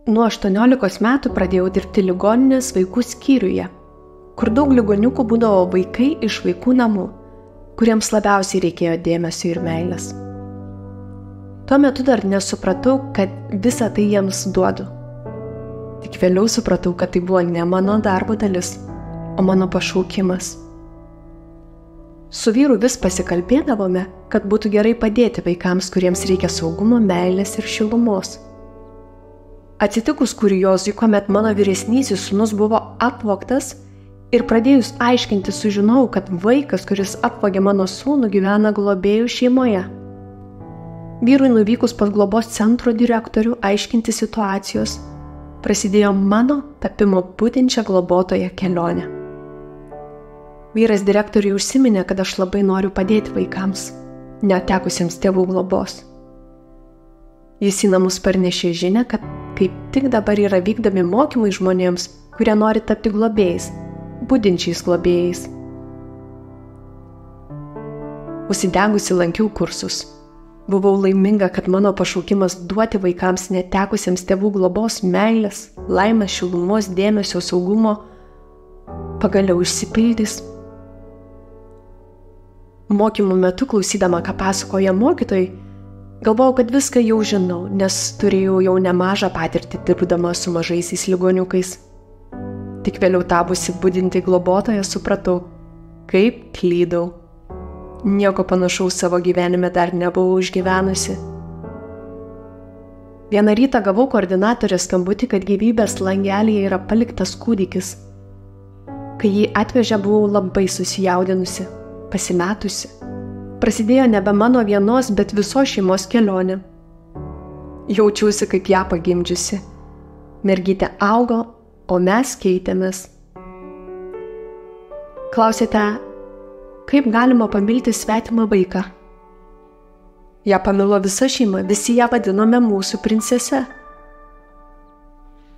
Nuo 18 metų pradėjau dirbti ligoninės vaikų skyriuje, kur daug ligoniukų būdavo vaikai iš vaikų namų, kuriems labiausiai reikėjo dėmesio ir meilės. Tuo metu dar nesupratau, kad visą tai jiems duodu. Tik vėliau supratau, kad tai buvo ne mano darbo dalis, o mano pašaukimas. Su vyru vis pasikalbėdavome, kad būtų gerai padėti vaikams, kuriems reikia saugumo, meilės ir šilumos. Atsitikus kuriozui, kuomet mano vyresnysis sūnus buvo apvogtas ir pradėjus aiškinti sužinojau, kad vaikas, kuris apvogė mano sūnų, gyvena globėjų šeimoje. Vyrui nuvykus pas globos centro direktorių aiškinti situacijos, prasidėjo mano tapimo būtinčia globotoje kelionė. Vyras direktoriui užsiminė, kad aš labai noriu padėti vaikams, netekusiems tėvų globos. Jis į namus parnešė žinią, kad kaip tik dabar yra vykdomi mokymai žmonėms, kurie nori tapti globėjais, budinčiais globėjais. Užsidegusi lankiau kursus. Buvau laiminga, kad mano pašaukimas duoti vaikams netekusiems tėvų globos meilės, laimės, šilumos, dėmesio, saugumo pagaliau išsipildys. Mokymų metu, klausydama, ką pasakoja mokytojai, galvojau, kad viską jau žinau, nes turėjau jau nemažą patirtį dirbdama su mažaisiais ligoniukais. Tik vėliau tapusi budinti globotoja supratau, kaip klydau. Nieko panašaus savo gyvenime dar nebuvau išgyvenusi. Vieną rytą gavau koordinatorės skambutį, kad gyvybės langelyje yra paliktas kūdikis. Kai jį atvežė, buvau labai susijaudinusi, pasimetusi. Prasidėjo nebe mano vienos, bet visos šeimos kelionė. Jaučiausi kaip ją pagimdžiusi. Mergytė augo, o mes keitėmės. Klausėte, kaip galima pamilti svetimą vaiką? Ją pamilo visa šeima, visi ją vadinome mūsų princese.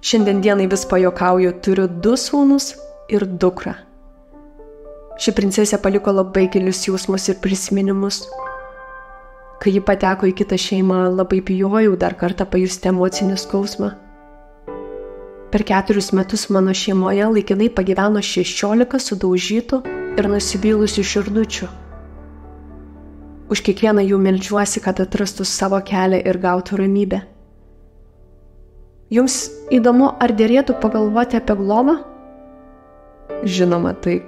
Šiandien dienai vis pajokauju, turiu 2 sūnus ir dukrą. Ši princesė paliko labai gilius jausmus ir prisiminimus. Kai ji pateko į kitą šeimą, labai bijojau dar kartą pajusti emocinį skausmą. Per 4 metus mano šeimoje laikinai pagyveno 16 sudaužytų ir nusivylusių širdučių. Už kiekvieną jų meldžiuosi, kad atrastų savo kelią ir gautų ramybę. Jums įdomu, ar derėtų pagalvoti apie globą? Žinoma, taip.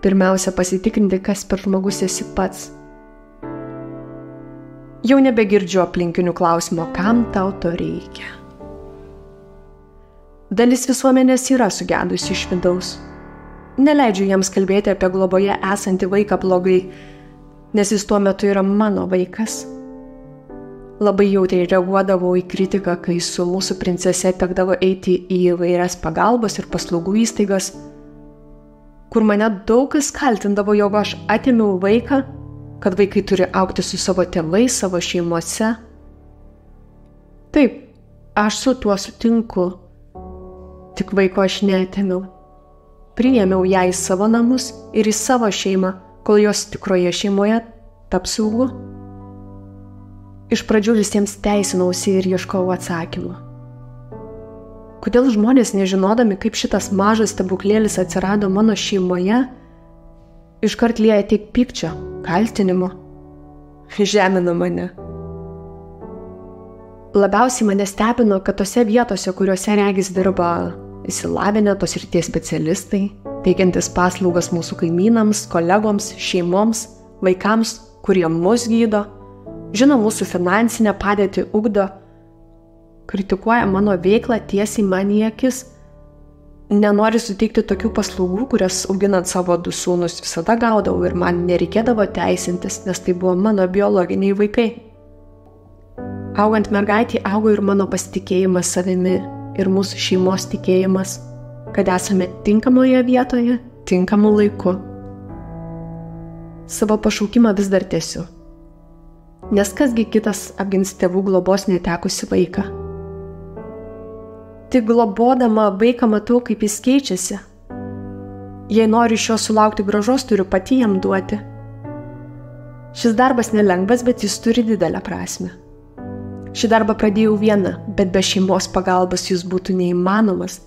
Pirmiausia, pasitikrinti, kas per žmogus esi pats. Jau nebegirdžiu aplinkinių klausimo, kam tau to reikia. Dalis visuomenės yra sugedusi iš vidaus. Neleidžiu jiems kalbėti apie globoje esantį vaiką blogai, nes jis tuo metu yra mano vaikas. Labai jautriai reaguodavau į kritiką, kai su mūsų princese tekdavo eiti į įvairias pagalbos ir paslaugų įstaigas, kur mane daug kas kaltindavo, jog aš atėmiau vaiką, kad vaikai turi augti su savo tėvais, savo šeimose. Taip, aš su tuo sutinku, tik vaiko aš neatėmiau. Priėmiau ją į savo namus ir į savo šeimą, kol jos tikroje šeimoje taps saugu. Iš pradžių visiems teisinausi ir ieškojau atsakymų. Kodėl žmonės, nežinodami, kaip šitas mažas stebuklėlis atsirado mano šeimoje, iškart lieja tiek pykčio, kaltinimo, žemina mane. Labiausiai mane stebino, kad tose vietose, kuriuose regis dirba įsilavinę tos srities specialistai, teikiantis paslaugas mūsų kaimynams, kolegoms, šeimoms, vaikams, kurie mus gydo, žino mūsų finansinę padėtį, ugdo, kritikuoja mano veiklą tiesiai man į akis, nenori suteikti tokių paslaugų, kurias auginant savo 2 sūnus visada gaudavau ir man nereikėdavo teisintis, nes tai buvo mano biologiniai vaikai. Augant mergaitį augo ir mano pasitikėjimas savimi ir mūsų šeimos tikėjimas, kad esame tinkamoje vietoje, tinkamu laiku. Savo pašaukimą vis dar tęsiu, nes kasgi kitas apgins tėvų globos netekusi vaiką. Tik globodama vaiką matau, kaip jis keičiasi. Jei noriu iš jo sulaukti grąžos, turiu pati jam duoti. Šis darbas nelengvas, bet jis turi didelę prasmę. Šį darbą pradėjau viena, bet be šeimos pagalbos jis būtų neįmanomas,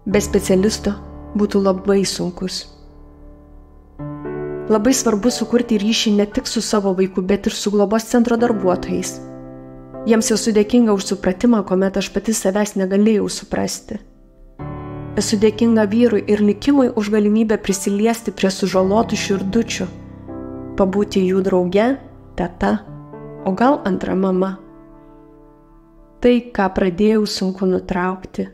be specialisto būtų labai sunkus. Labai svarbu sukurti ryšį ne tik su savo vaiku, bet ir su globos centro darbuotojais. Jiems esu dėkinga už supratimą, kuomet aš pati savęs negalėjau suprasti. Esu dėkinga vyrui ir likimui už galimybę prisiliesti prie sužalotų širdučių, pabūti jų drauge, teta, o gal antra mama. Tai, ką pradėjau, sunku nutraukti.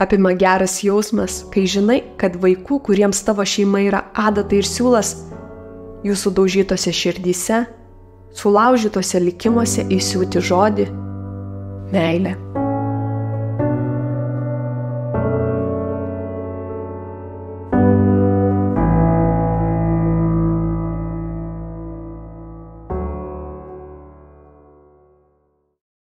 Apima geras jausmas, kai žinai, kad vaikų, kuriems tavo šeima yra adata ir siūlas, jūsų daužytose širdyse, sulaužytose likimuose įsiūti žodį – meilė.